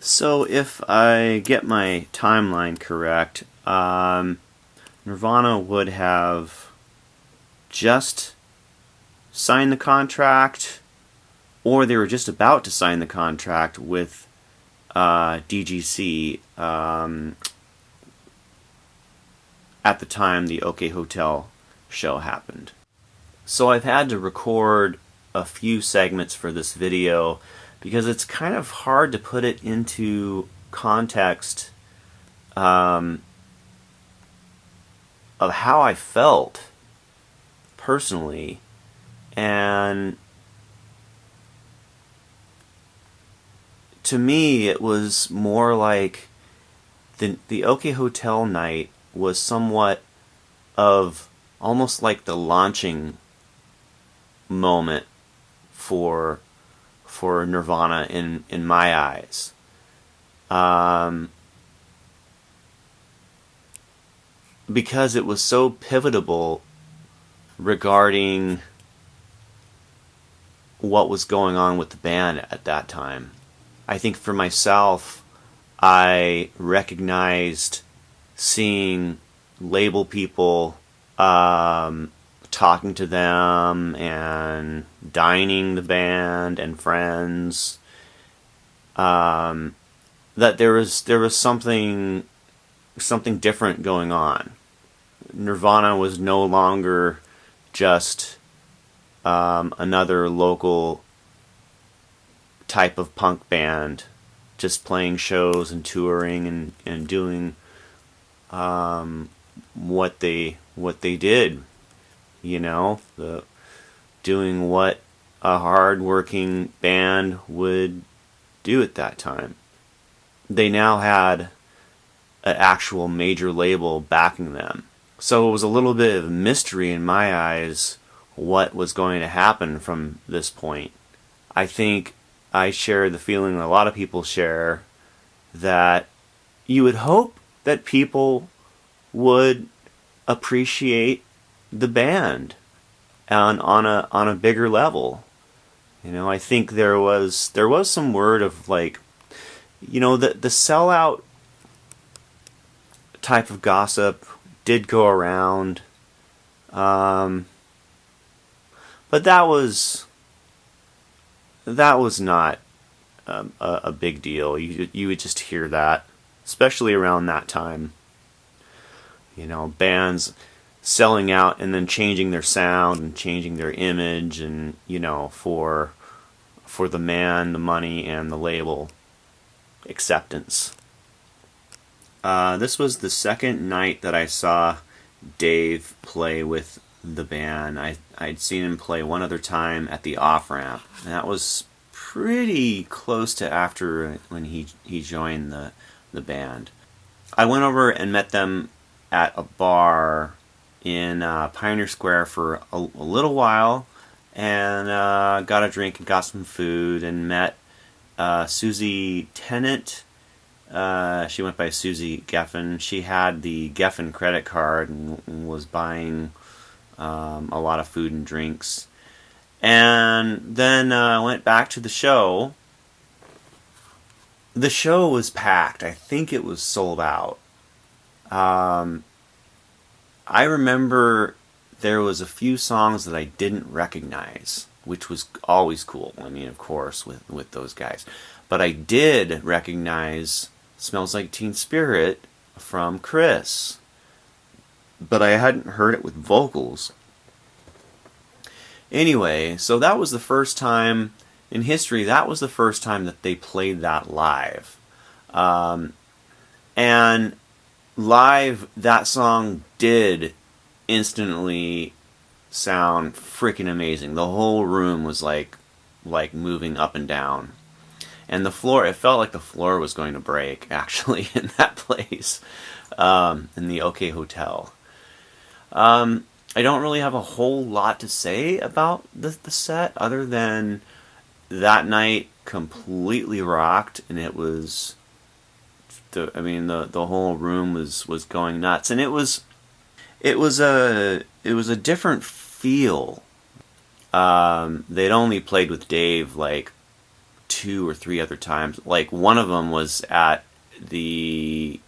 So if I get my timeline correct, Nirvana would have just signed the contract, or they were just about to sign the contract with DGC at the time the OK Hotel show happened. So I've had to record a few segments for this video because it's kind of hard to put it into context of how I felt personally, and to me it was more like the OK Hotel night was somewhat of almost like the launching moment for Nirvana in my eyes. Because it was so pivotal regarding what was going on with the band at that time. I think for myself, I recognized seeing label people, talking to them and dining the band and friends, that there was something different going on. Nirvana was no longer just another local type of punk band, just playing shows and touring and doing what they did, doing what a hard-working band would do at that time. They now had an actual major label backing them. So it was a little bit of a mystery in my eyes what was going to happen from this point. I think I share the feeling a lot of people share, that you would hope that people would appreciate the band on a bigger level. I think there was some word of the sellout type of gossip did go around, but that was not a big deal. You would just hear that, especially around that time. Bands selling out and then changing their sound and changing their image, and for the man, the money, and the label acceptance. This was the second night that I saw Dave play with the band. I'd seen him play one other time at the off-ramp, and that was pretty close to after when he joined the band. I went over and met them at a bar in Pioneer Square for a little while, and got a drink and got some food, and met Susie Tennant. She went by Susie Geffen. She had the Geffen credit card and was buying a lot of food and drinks. And then went back to the show. The show was packed. I think it was sold out. I remember there was a few songs that I didn't recognize, which was always cool. I mean, of course, with those guys. But I did recognize Smells Like Teen Spirit from Chris. But I hadn't heard it with vocals. Anyway, so that was the first time in history, that was the first time that they played that live. And live, that song did instantly sound freaking amazing. The whole room was like moving up and down. And the floor, it felt like the floor was going to break, actually, in that place, in the OK Hotel. I don't really have a whole lot to say about the set, other than that night completely rocked, and it was, the whole room was going nuts, and it was a different feel. They'd only played with Dave like 2 or 3 other times. Like one of them was at I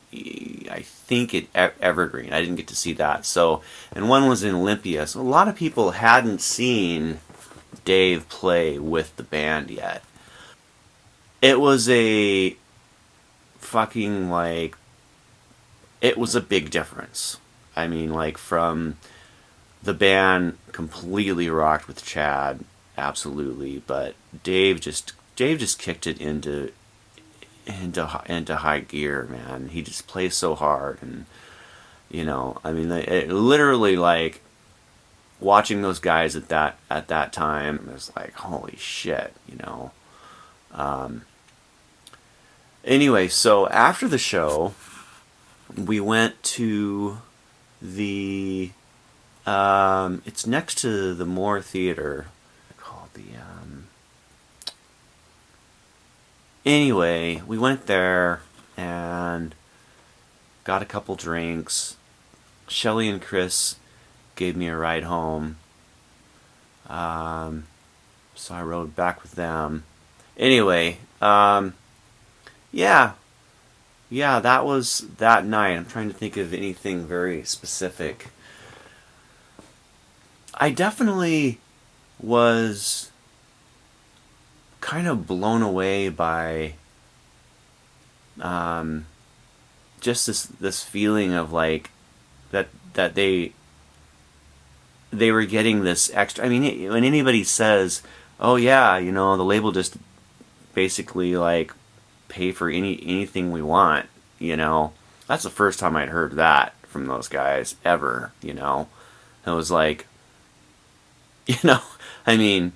think at Evergreen. I didn't get to see that. So, and one was in Olympia. So a lot of people hadn't seen Dave play with the band yet. It was a fucking like it was a big difference. I mean, like from the band completely rocked with Chad, absolutely, but Dave just kicked it into high gear, man. He just plays so hard, and I mean, it literally like watching those guys at that time, it was like holy shit. Anyway, so after the show, we went to the it's next to the Moore Theater. Called the Anyway, we went there and got a couple drinks. Shelly and Chris gave me a ride home. So I rode back with them. Anyway, yeah, that was that night. I'm trying to think of anything very specific. I definitely was kind of blown away by just this feeling of like that they were getting this extra. I mean, when anybody says, "Oh yeah, the label just basically like pay for anything we want," that's the first time I'd heard that from those guys ever. It was like, I mean,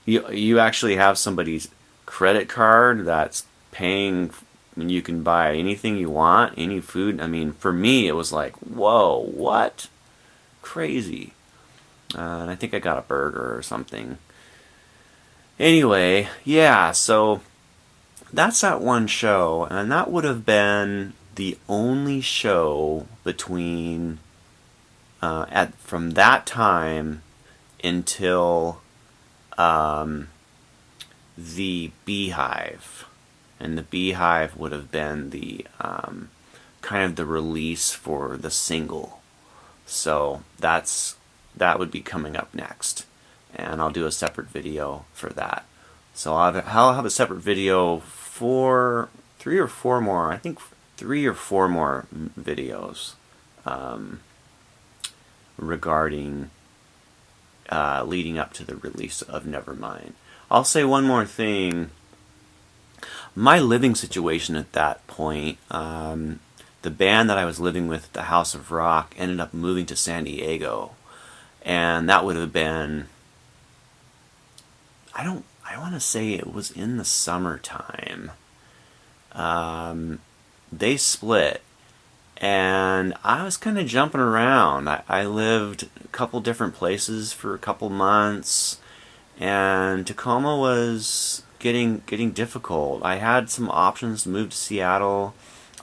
you actually have somebody's credit card that's paying. You can buy anything you want, any food. I mean, for me, it was like, whoa, what? Crazy. And I think I got a burger or something. Anyway, yeah, so that's that one show, and that would have been the only show between from that time until the Beehive. And the Beehive would have been the kind of the release for the single. So that would be coming up next, and I'll do a separate video for that. So I'll have a separate video for 3 or 4 more. I think 3 or 4 more videos regarding leading up to the release of Nevermind. I'll say one more thing. My living situation at that point, the band that I was living with at the House of Rock ended up moving to San Diego, and that would have been, I want to say it was in the summertime. They split, and I was kind of jumping around. I lived a couple different places for a couple months, and Tacoma was getting difficult. I had some options to move to Seattle,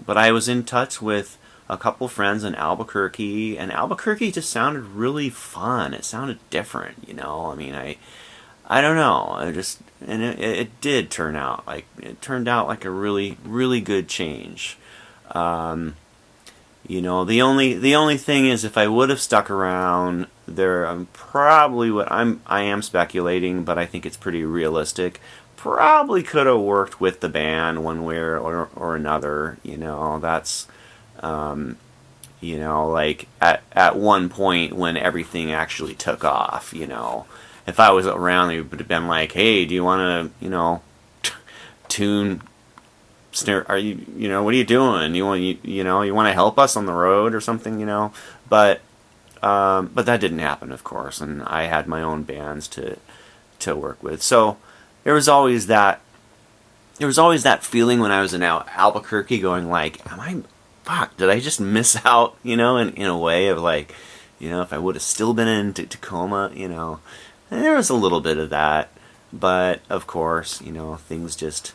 but I was in touch with a couple friends in Albuquerque, and Albuquerque just sounded really fun. It sounded different, I mean, I don't know. It did turn out like a really, really good change. The only thing is, if I would have stuck around there, I am speculating, but I think it's pretty realistic. Probably could have worked with the band one way or another. That's like at one point when everything actually took off. If I was around, it would have been like, hey, do you want to tune snare? Are you what are you doing? You want you want to help us on the road or something? But that didn't happen, of course, and I had my own bands to work with. So there was always that feeling when I was in Albuquerque, going like, did I just miss out? In a way of like, if I would have still been in Tacoma, and there was a little bit of that, but of course, things just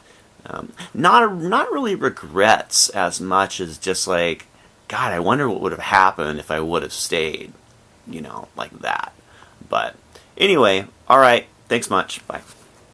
not really regrets as much as just like, God, I wonder what would have happened if I would have stayed, like that. But anyway, all right, thanks much, bye.